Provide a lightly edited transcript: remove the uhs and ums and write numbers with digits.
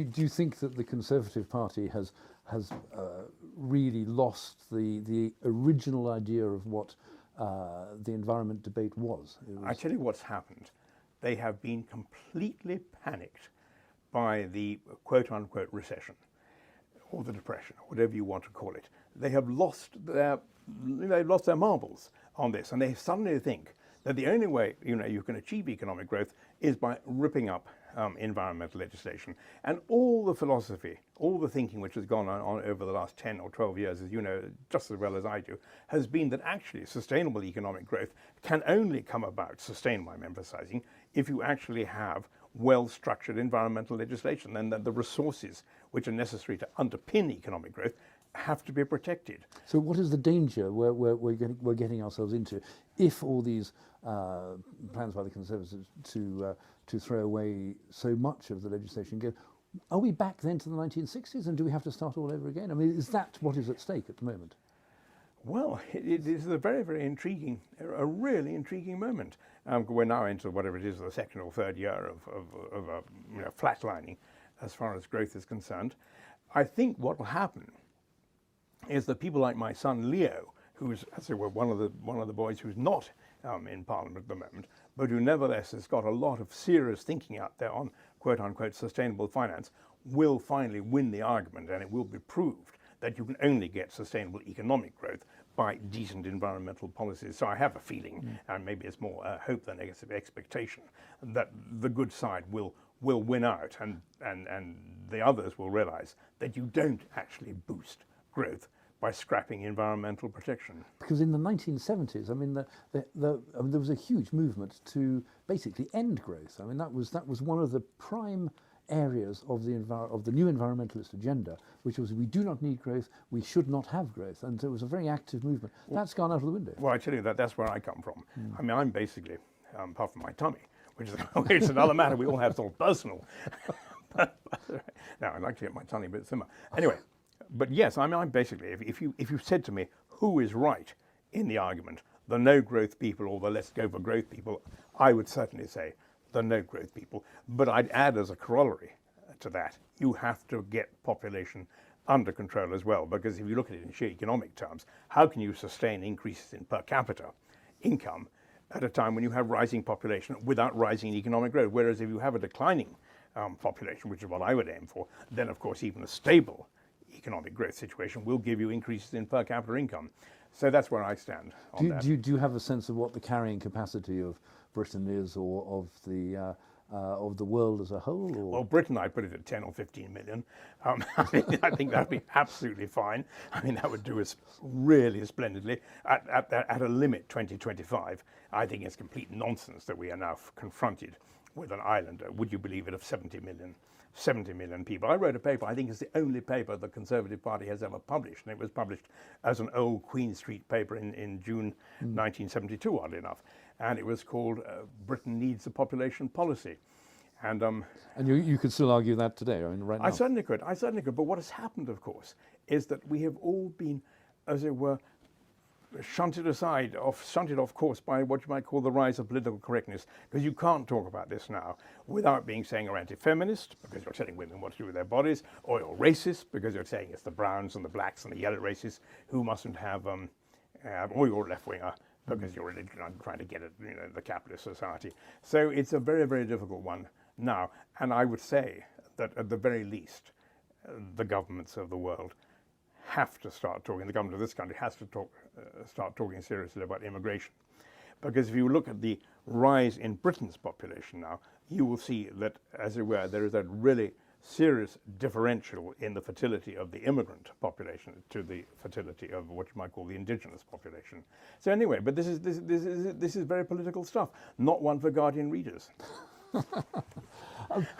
Do you think that the Conservative Party has really lost the original idea of what the environment debate was? I tell you what's happened. They have been completely panicked by the quote-unquote recession, or the depression, or whatever you want to call it. They have they've lost their marbles on this, and they suddenly think that the only way you can achieve economic growth is by ripping up environmental legislation. And all the philosophy, all the thinking which has gone on over the last 10 or 12 years, as you know just as well as I do, has been that actually sustainable economic growth can only come about, sustainable I'm emphasizing, if you actually have well-structured environmental legislation, and that the resources which are necessary to underpin economic growth have to be protected. So what is the danger we're getting ourselves into if all these plans by the Conservatives to throw away so much of the legislation go? Are we back then to the 1960s, and do we have to start all over again? I mean, is that what is at stake at the moment? Well, it is a very, very intriguing, a really intriguing moment. We're now into whatever it is, the second or third year of flatlining as far as growth is concerned. I think what will happen is that people like my son Leo, who's, as it were, one of the boys who's not in Parliament at the moment, but who nevertheless has got a lot of serious thinking out there on quote-unquote sustainable finance, will finally win the argument, and it will be proved that you can only get sustainable economic growth by decent environmental policies. So I have a feeling, and maybe it's more hope than expectation, that the good side will win out, and the others will realize that you don't actually boost growth by scrapping environmental protection. Because in the 1970s, I mean, there was a huge movement to basically end growth. I mean, that was one of the prime areas of the new environmentalist agenda, which was we do not need growth, we should not have growth, and it was a very active movement. That's gone out of the window. Well, I tell you that's where I come from. I mean, I'm basically, apart from my tummy, which is another matter we all have sort of personal. Now, I'd like to get my tummy a bit thinner. Anyway, but yes, I mean, I'm basically, if you said to me who is right in the argument, the no growth people or the let's go for growth people, I would certainly say the no growth people. But I'd add as a corollary to that, you have to get population under control as well, because if you look at it in sheer economic terms, how can you sustain increases in per capita income at a time when you have rising population without rising economic growth? Whereas if you have a declining population, which is what I would aim for, then of course even a stable economic growth situation will give you increases in per capita income. So that's where I stand on that. Do you have a sense of what the carrying capacity of Britain is, or of the world as a whole? Or? Well, Britain, I'd put it at 10 or 15 million. I think that'd be absolutely fine. I mean, that would do us really splendidly. At a limit, 2025, I think it's complete nonsense that we are now confronted with an island, would you believe it, of 70 million people. I wrote a paper, I think it's the only paper the Conservative Party has ever published, and it was published as an old Queen Street paper in June 1972, oddly enough. And it was called Britain Needs a Population Policy. And you could still argue that today, I mean, right now? I certainly could. But what has happened, of course, is that we have all been, as it were, shunted off course by what you might call the rise of political correctness, because you can't talk about this now without saying you're anti-feminist, because you're telling women what to do with their bodies, or you're racist, because you're saying it's the browns and the blacks and the yellow races who mustn't have, or you're a left-winger, because you're trying to get at the capitalist society. So it's a very, very difficult one now, and I would say that at the very least, the governments of the world have to start talking. The government of this country has to start talking seriously about immigration, because if you look at the rise in Britain's population now, you will see that, as it were, there is a really serious differential in the fertility of the immigrant population to the fertility of what you might call the indigenous population. So anyway, but this is very political stuff, not one for Guardian readers.